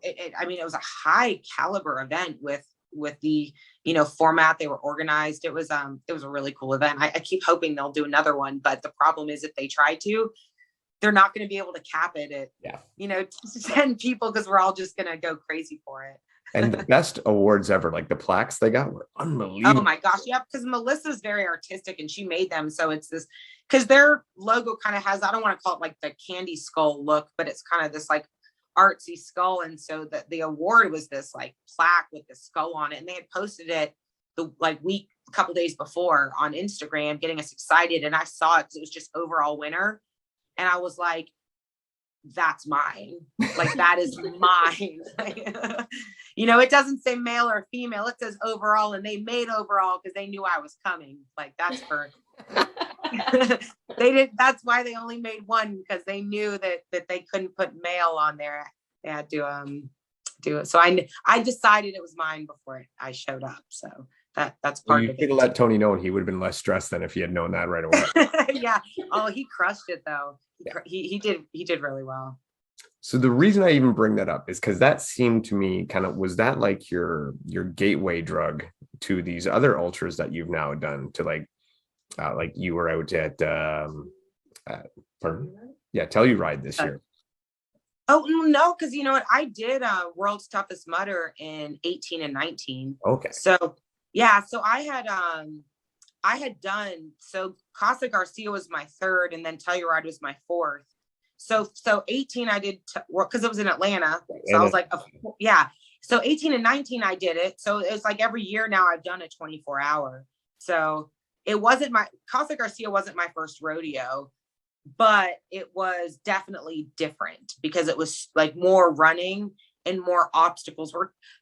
it was a high caliber event with the, you know, format they were organized. It was a really cool event. I keep hoping they'll do another one, but the problem is, if they try to, they're not going to be able to cap it at, you know, 10 people, because we're all just going to go crazy for it. And the best awards ever, like the plaques they got, were unbelievable. Oh my gosh. Yeah. Because Melissa's very artistic, and she made them. So it's this, because their logo kind of has, I don't want to call it like the candy skull look, but it's kind of this like artsy skull. And so the award was this like plaque with the skull on it. And they had posted it the like week, a couple days before on Instagram, getting us excited. And I saw it, because it was just overall winner. And I was like, that's mine. Like, that is mine. You know, it doesn't say male or female. It says overall, and they made overall because they knew I was coming. Like, that's for, that's why they only made one, because they knew that they couldn't put male on there. They had to do it. So I decided it was mine before I showed up. So that's part of it. You could have let Tony know, and he would have been less stressed than if he had known that right away. Yeah. Oh, he crushed it though. He did really well. So the reason I even bring that up is because that seemed to me was that like your gateway drug to these other ultras that you've now done, to like you were out at Telluride this year. Oh no, because you know what, I did World's Toughest Mudder in 18 and 19. Okay. So yeah, so I had I had done, so Casa Garcia was my third, and then Telluride was my fourth. So 18 I did, because it was in Atlanta. So I was like, yeah. So 18 and 19 I did it. So it's like every year now I've done a 24-hour. So it wasn't Casa Garcia wasn't my first rodeo, but it was definitely different because it was like more running and more obstacles.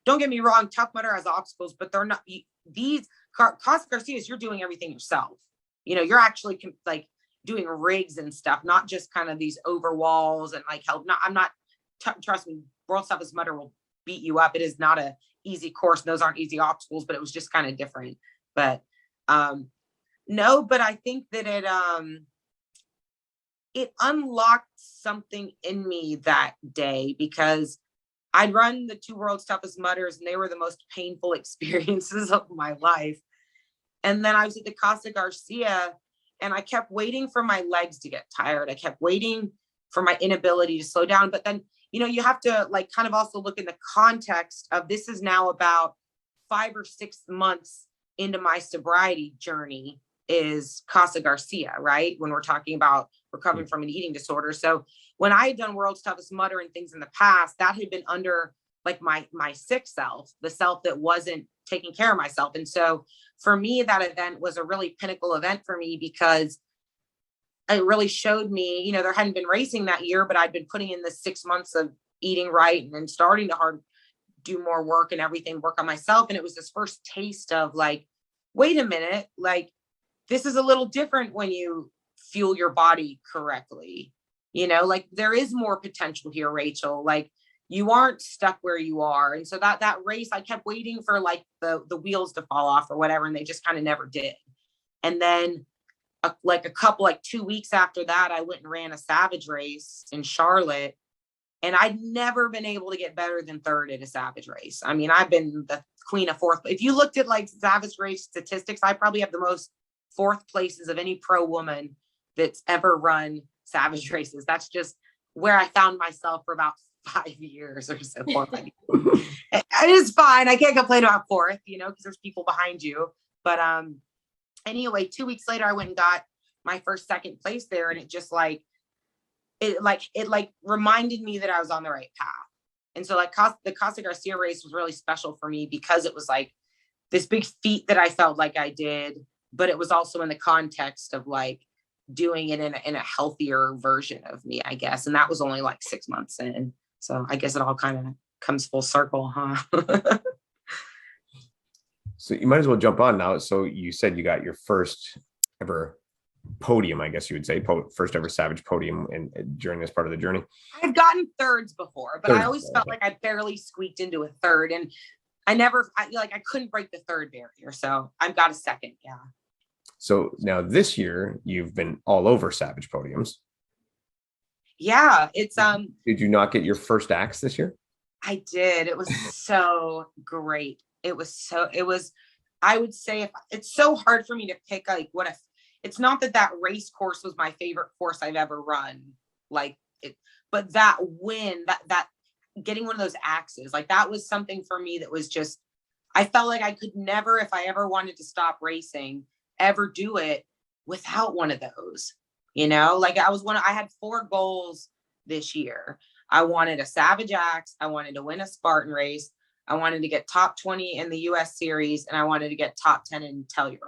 Don't get me wrong, Tough Mudder has obstacles, but they're not these. Casa Garcia's, you're doing everything yourself. You're actually like doing rigs and stuff, not just kind of these over walls and like help. Trust me, World's Toughest Mudder will beat you up. It is not a easy course. Those aren't easy obstacles, but it was just kind of different. But no, but I think that it unlocked something in me that day, because I'd run the 2 World's Toughest Mudders and they were the most painful experiences of my life. And then I was at the Casa Garcia and I kept waiting for my legs to get tired. I kept waiting for my inability to slow down. But then, you have to like kind of also look in the context of, this is now about 5 or 6 months into my sobriety journey is Casa Garcia, right? When we're talking about recovering from an eating disorder. So when I had done World's Toughest Mudder and things in the past, that had been under like my sick self, the self that wasn't taking care of myself. And so for me, that event was a really pinnacle event for me, because it really showed me, there hadn't been racing that year, but I'd been putting in the 6 months of eating right and then starting to do more work and everything, work on myself. And it was this first taste of like, wait a minute, like this is a little different when you fuel your body correctly. Like there is more potential here, Rachel. Like you aren't stuck where you are. And so that race, I kept waiting for like the wheels to fall off or whatever. And they just kind of never did. And then a couple, 2 weeks after that, I went and ran a Savage race in Charlotte. And I'd never been able to get better than third at a Savage race. I mean, I've been the queen of fourth. If you looked at like Savage race statistics, I probably have the most fourth places of any pro woman that's ever run Savage races. That's just where I found myself for about 5 years or so. It is fine. I can't complain about fourth, because there's people behind you. But anyway, 2 weeks later, I went and got my first second place there. And it just it reminded me that I was on the right path. And so like the Casa Garcia race was really special for me, because it was like this big feat that I felt like I did, but it was also in the context of like doing it in a healthier version of me, I guess. And that was only like 6 months in. So I guess it all kind of comes full circle, huh? So you might as well jump on now. So you said you got your first ever podium, I guess you would say, first ever Savage podium during this part of the journey. I've gotten thirds before, but I always felt like I barely squeaked into a third, and I couldn't break the third barrier. So I've got a second. Yeah. So now this year you've been all over Savage podiums. Yeah. It's, did you not get your first axe this year? I did. It was so great. I would say it's so hard for me to pick like it's not that race course was my favorite course I've ever run, but that win, that getting one of those axes, like that was something for me that was just, I felt like I could never, if I ever wanted to stop racing, ever do it without one of those, I had 4 goals this year. I wanted a Savage axe. I wanted to win a Spartan race. I wanted to get top 20 in the US series, and I wanted to get top 10 in Telluride.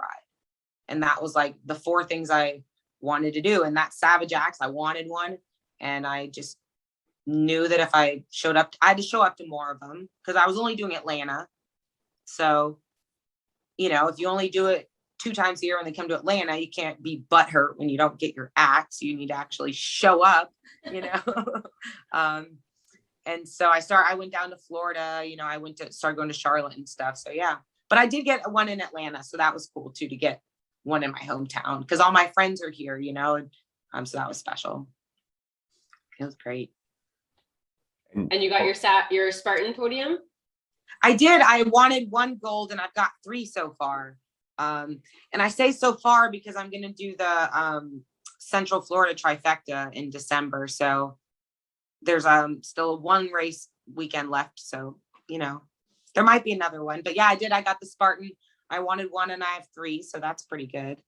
And that was like the 4 things I wanted to do. And that Savage axe, I wanted one. And I just knew that if I showed up, I had to show up to more of them, because I was only doing Atlanta. So, if you only do it 2 times a year when they come to Atlanta, you can't be butthurt when you don't get your axe. You need to actually show up, And so I went down to Florida, I started going to Charlotte and stuff. So yeah, but I did get one in Atlanta. So that was cool too, to get one in my hometown, because all my friends are here, and so that was special. It was great. And you got your Spartan podium? I did. I wanted 1 gold, and I've got 3 so far. And I say so far because I'm going to do the Central Florida trifecta in December. So there's still 1 race weekend left. So, there might be another one. But yeah, I got the Spartan. I wanted one and I have 3, so that's pretty good.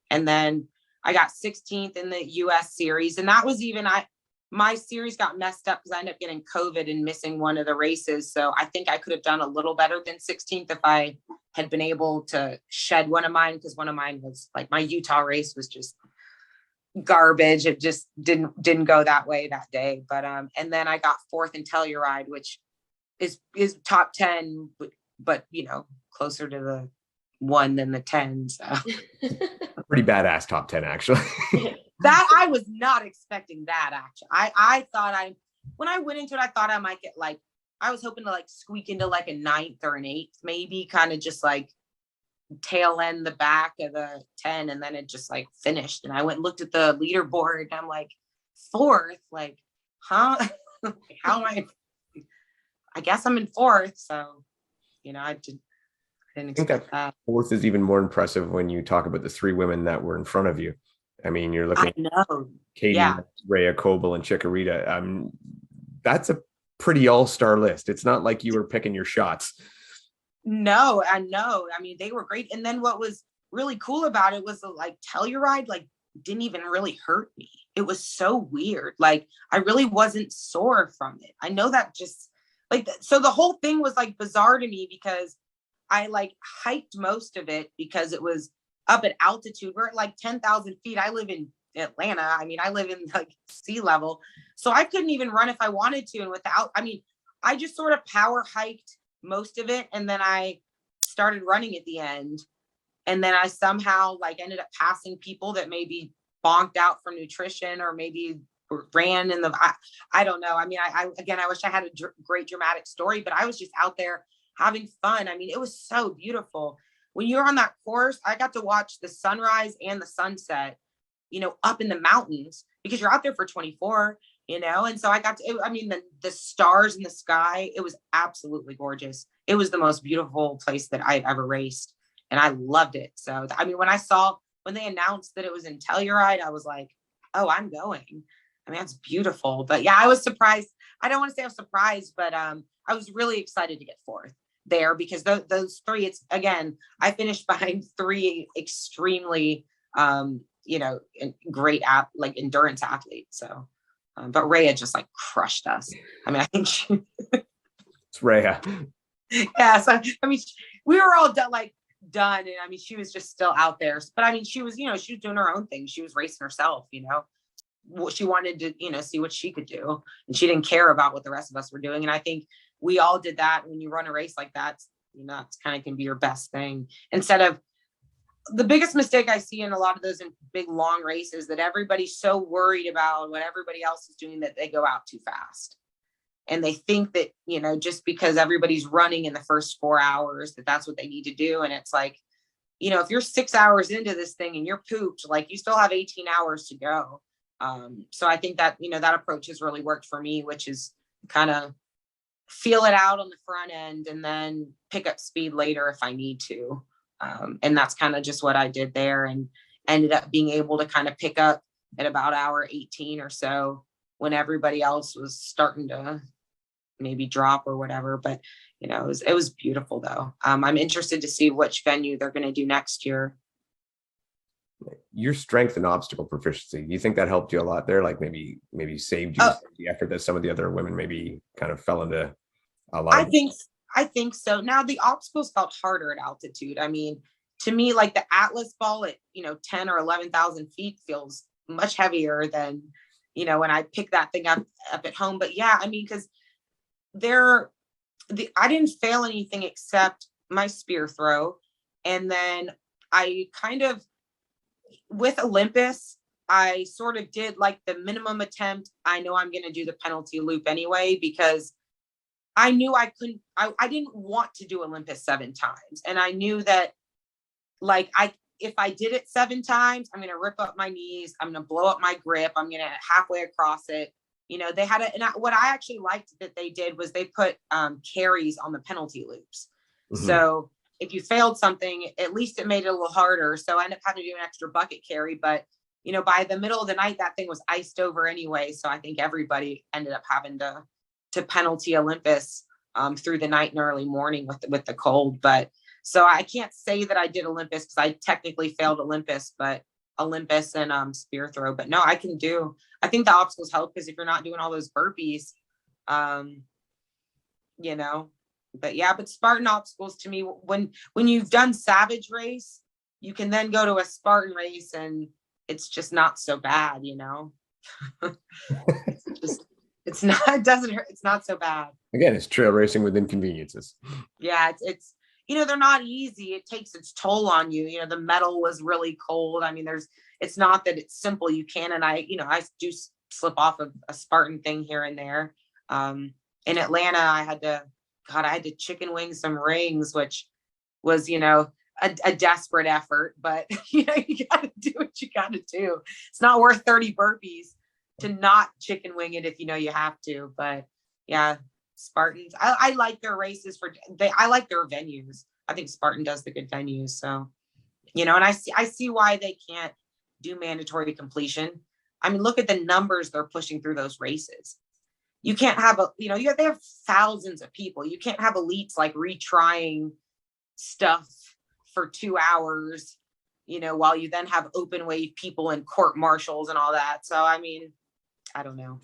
And then I got 16th in the US series. And that was even, my series got messed up because I ended up getting COVID and missing one of the races. So I think I could have done a little better than 16th if I had been able to shed one of mine, because one of mine was like, my Utah race was just garbage. It just didn't go that way that day. But and then I got 4th in Telluride, which is top 10, but you know, closer to the 1 than the 10. So Pretty badass top 10, actually. that I was not expecting that, actually. I thought when I went into it, I thought I might get like, I was hoping to like squeak into like a 9th or an 8th, maybe, kind of just like tail end the back of the 10, and then it just like finished. And I went and looked at the leaderboard and I'm like, 4th, like, huh? How am I guess I'm in 4th. So, you know, I didn't expect that. 4th is even more impressive when you talk about the 3 women that were in front of you. I mean, you're looking I know. Katie, Yeah. Rhea, Coble, and Chikorita. That's a pretty all-star list. It's not like you were picking your shots. No, I know. I mean, they were great. And then what was really cool about it was like Telluride, like, didn't even really hurt me. It was so weird. Like, I really wasn't sore from it. I know that just like, so the whole thing was like bizarre to me because I like hiked most of it because it was up at altitude. We're at like 10,000 feet. I live in Atlanta. I mean, I live in like sea level. So I couldn't even run if I wanted to. And without, I mean, I just sort of power hiked most of it. And then I started running at the end. And then I somehow like ended up passing people that maybe bonked out from nutrition or maybe ran in the, I don't know. I mean, I wish I had a great dramatic story, but I was just out there having fun. I mean, it was so beautiful. When you're on that course, I got to watch the sunrise and the sunset, you know, up in the mountains, because you're out there for 24, you know? And so I got to, I mean, the stars in the sky, it was absolutely gorgeous. It was the most beautiful place that I've ever raced. And I loved it. So, I mean, when they announced that it was in Telluride, I was like, oh, I'm going. I mean, that's beautiful. But yeah, I was surprised. I don't want to say I was surprised, but I was really excited to get 4th there because those 3, it's again, I finished behind 3 extremely, you know, great like endurance athletes. So, but Rhea just like crushed us. I mean, I think It's Rhea. Yeah. So, I mean, we were all done. And I mean, she was just still out there, but I mean, she was, you know, she was doing her own thing. She was racing herself, you know, she wanted to, you know, see what she could do. And she didn't care about what the rest of us were doing. And I think we all did that. When you run a race like that, you know, it's kind of can be your best thing, instead of the biggest mistake I see in a lot of those big long races, that everybody's so worried about what everybody else is doing that they go out too fast. And they think that, you know, just because everybody's running in the first 4 hours, that's what they need to do. And it's like, you know, if you're 6 hours into this thing and you're pooped, like you still have 18 hours to go. So I think that, you know, that approach has really worked for me, which is kind of feel it out on the front end and then pick up speed later if I need to. And that's kind of just what I did there, and ended up being able to kind of pick up at about hour 18 or so when everybody else was starting to maybe drop or whatever. But, you know, it was beautiful though. I'm interested to see which venue they're going to do next year. Your strength and obstacle proficiency, do you think that helped you a lot there? Like maybe saved you the effort that some of the other women maybe kind of fell into a lot? I think so. Now the obstacles felt harder at altitude. I mean, to me, like the Atlas ball at, you know, 10 or 11,000 feet feels much heavier than, you know, when I pick that thing up at home. But yeah, I mean, because I didn't fail anything except my spear throw. And then I kind of, with Olympus, I sort of did like the minimum attempt. I know I'm going to do the penalty loop anyway, because I knew I didn't want to do Olympus 7 times. And I knew that like if I did it 7 times, I'm going to rip up my knees. I'm going to blow up my grip. I'm going to halfway across it. You know, they had what I actually liked that they did was they put carries on the penalty loops. Mm-hmm. So if you failed something, at least it made it a little harder. So I ended up having to do an extra bucket carry. But, you know, by the middle of the night, that thing was iced over anyway. So I think everybody ended up having to penalty Olympus through the night and early morning with the cold. But so I can't say that I did Olympus because I technically failed Olympus and spear throw. But no, I think the obstacles help because if you're not doing all those burpees, you know, but Spartan obstacles to me, when you've done Savage race, you can then go to a Spartan race and it's just not so bad, you know. It's not so bad. Again, it's trail racing with inconveniences. Yeah, it's you know, they're not easy. It takes its toll on you. You know, the metal was really cold. I mean, it's not that it's simple. You can, and I do slip off of a Spartan thing here and there. In Atlanta, I had to chicken wing some rings, which was, you know, a desperate effort, but you know, you got to do what you got to do. It's not worth 30 burpees to not chicken wing it if you know you have to. But yeah, Spartans, I like their races I like their venues. I think Spartan does the good venues. So, you know, and I see why they can't do mandatory completion. I mean, look at the numbers they're pushing through those races. You can't have they have thousands of people. You can't have elites like retrying stuff for 2 hours, you know, while you then have open weight people and court martials and all that. So, I mean, I don't know.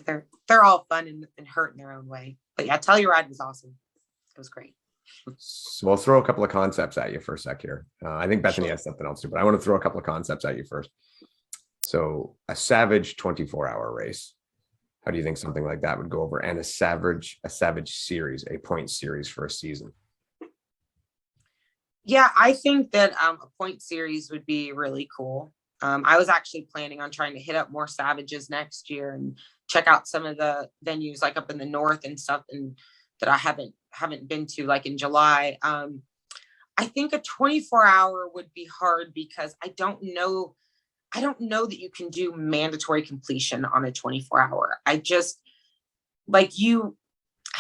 They're all fun and hurt in their own way. But yeah, Telluride was awesome. It was great. So we'll throw a couple of concepts at you for a sec here. I think Bethany has something else too, but I want to throw a couple of concepts at you first. So a Savage 24-hour race. How do you think something like that would go over? And a Savage series, a point series for a season? Yeah, I think that a point series would be really cool. I was actually planning on trying to hit up more Savages next year and check out some of the venues like up in the north and stuff, and that I haven't been to, like in July. I think a 24-hour would be hard because I don't know that you can do mandatory completion on a 24-hour. I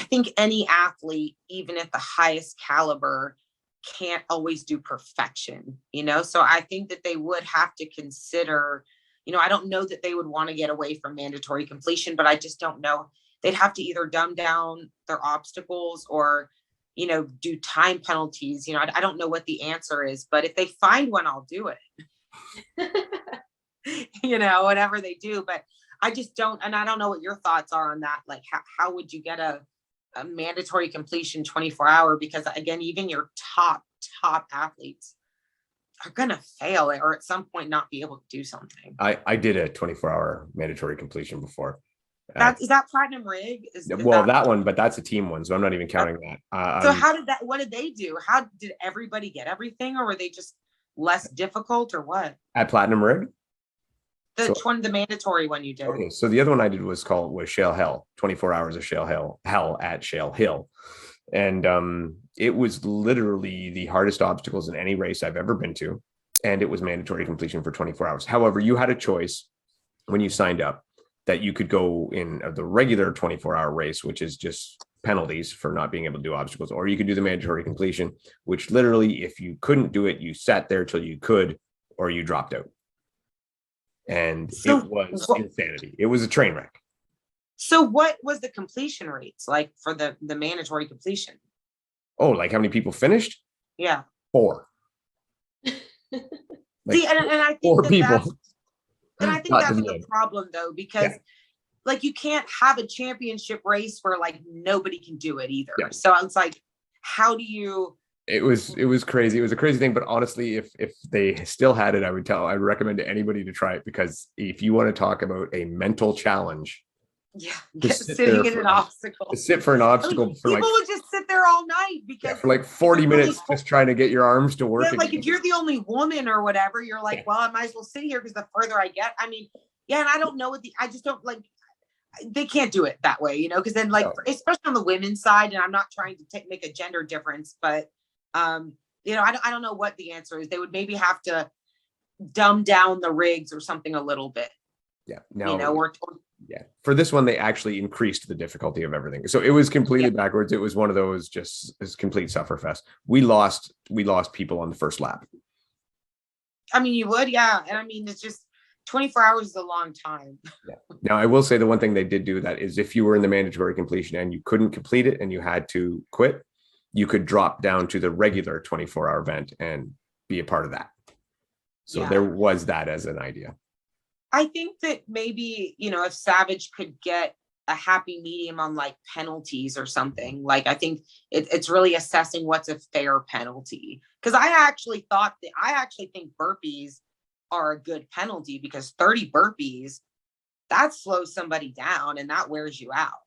think any athlete, even at the highest caliber, can't always do perfection, you know? So I think that they would have to consider, you know, I don't know that they would want to get away from mandatory completion, but I just don't know. They'd have to either dumb down their obstacles or, you know, do time penalties. You know, I don't know what the answer is, but if they find one, I'll do it. You know, whatever they do. But I just don't, and I don't know what your thoughts are on that. Like, how would you get a mandatory completion 24-hour? Because again, even your top athletes are gonna fail it or at some point not be able to do something. I did a 24-hour mandatory completion before. Is that Platinum Rig? That one, but that's a team one, so I'm not even counting that. So what did they do? How did everybody get everything, or were they just less difficult, or what? At Platinum Rig? The mandatory one you did. Okay, so the other one I did was Shale Hell, 24 hours of Shale Hell at Shale Hill. And it was literally the hardest obstacles in any race I've ever been to. And it was mandatory completion for 24 hours. However, you had a choice when you signed up that you could go in the regular 24-hour race, which is just penalties for not being able to do obstacles, or you could do the mandatory completion, which literally, if you couldn't do it, you sat there till you could, or you dropped out. And it was insanity. It was a train wreck. So what was the completion rates like for the mandatory completion? Oh, like how many people finished? Yeah. 4. See, and I think 4 people. And I think that's the problem though, because like you can't have a championship race where like nobody can do it either. Yeah. So it's like, how do you? It was crazy. It was a crazy thing, but honestly, if they still had it, I'd recommend to anybody to try it, because if you want to talk about a mental challenge, sitting in an obstacle, to sit for an obstacle, people would just sit there all night because for like 40 minutes just trying to get your arms to work. Yeah, like if you're the only woman or whatever, you're like, well, I might as well sit here because the further I get, I mean, and I don't know I just don't like. They can't do it that way, you know, because then especially on the women's side, and I'm not trying to make a gender difference, but you know, I don't know what the answer is. They would maybe have to dumb down the rigs or something a little bit. Yeah. No. You know, for this one, they actually increased the difficulty of everything. So it was completely backwards. It was one of those just as complete sufferfest. We lost people on the first lap. I mean, you would, yeah. And I mean, it's just, 24 hours is a long time. Yeah. Now, I will say the one thing they did do that is if you were in the mandatory completion and you couldn't complete it and you had to quit, you could drop down to the regular 24-hour event and be a part of that. So Yeah. there was that as an idea. I think that maybe, if Savage could get a happy medium on like penalties or something, like I think it's really assessing what's a fair penalty. Because I actually think burpees are a good penalty, because 30 burpees, that slows somebody down and that wears you out.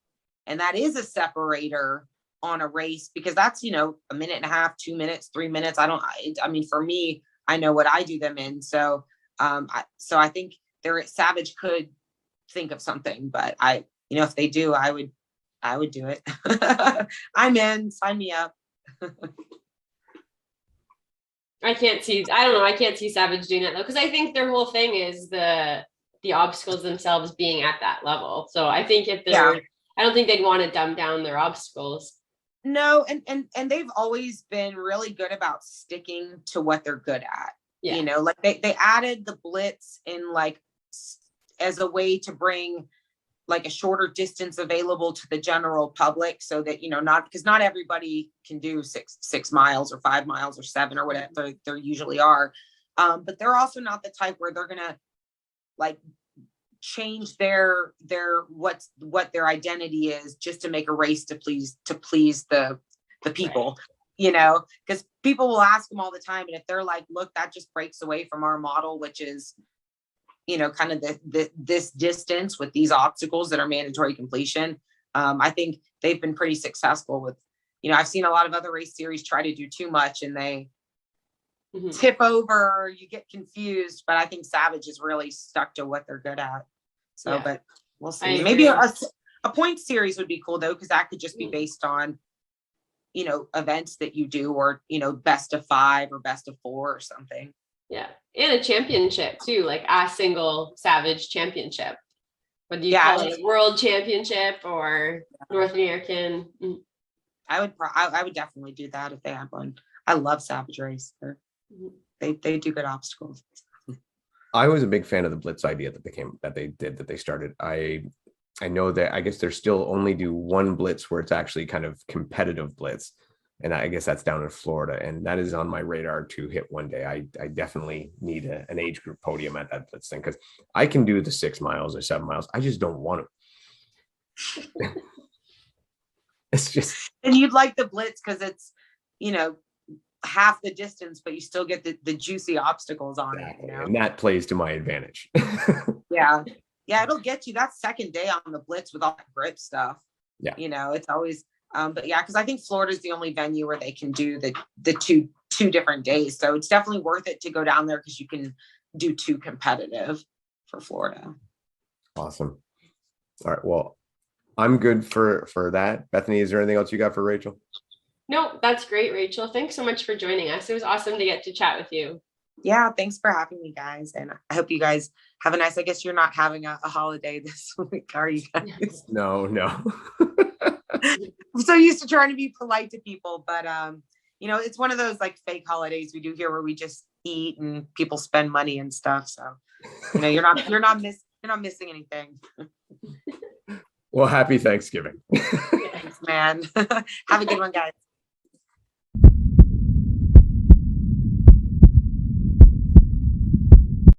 And that is a separator on a race, because that's, a minute and a half, 2 minutes, 3 minutes. I mean, for me, I know what I do them in. So, I think Savage could think of something, but if they do, I would do it. I'm in, sign me up. I don't know. I can't see Savage doing that though, because I think their whole thing is the obstacles themselves being at that level. So I think I don't think they'd want to dumb down their obstacles. No, and they've always been really good about sticking to what they're good at. Yeah. Like they added the blitz in like as a way to bring like a shorter distance available to the general public, so that not everybody can do 6 miles or 5 miles or 7 or whatever there usually are, but they're also not the type where they're gonna like change their what their identity is just to make a race to please the people. Right. Because people will ask them all the time, and if they're like, look, that just breaks away from our model, which is kind of this distance with these obstacles that are mandatory completion. I think they've been pretty successful with, I've seen a lot of other race series try to do too much and they tip over, you get confused, but I think Savage is really stuck to what they're good at. So, Yeah. But we'll see. Maybe a point series would be cool though, because that could just be based on, events that you do, or, best of 5 or best of 4 or something. Yeah. And a championship too, like a single Savage championship. Whether you call it a world championship or North American. I would definitely do that if they had one. I love Savage Race. They do good obstacles. I was a big fan of the blitz idea that they started. I know that I guess they're still only do one blitz where it's actually kind of competitive blitz. And I guess that's down in Florida, and that is on my radar to hit one day. I definitely need an age group podium at that blitz thing, because I can do the 6 miles or 7 miles. I just don't want to. It's just. And you'd like the blitz because it's, half the distance, but you still get the juicy obstacles on it. And that plays to my advantage. Yeah, it'll get you that second day on the blitz with all that grip stuff. Yeah, it's always. But yeah, because I think Florida is the only venue where they can do the two different days. So it's definitely worth it to go down there, because you can do 2 competitive for Florida. Awesome. All right. Well, I'm good for that. Bethany, is there anything else you got for Rachel? No, that's great, Rachel. Thanks so much for joining us. It was awesome to get to chat with you. Yeah, thanks for having me, guys. And I hope you guys have a nice, I guess you're not having a holiday this week, are you guys? No. I'm so used to trying to be polite to people, but it's one of those like fake holidays we do here where we just eat and people spend money and stuff. So you're not missing anything. Well, happy Thanksgiving. Thanks, man. Have a good one, guys.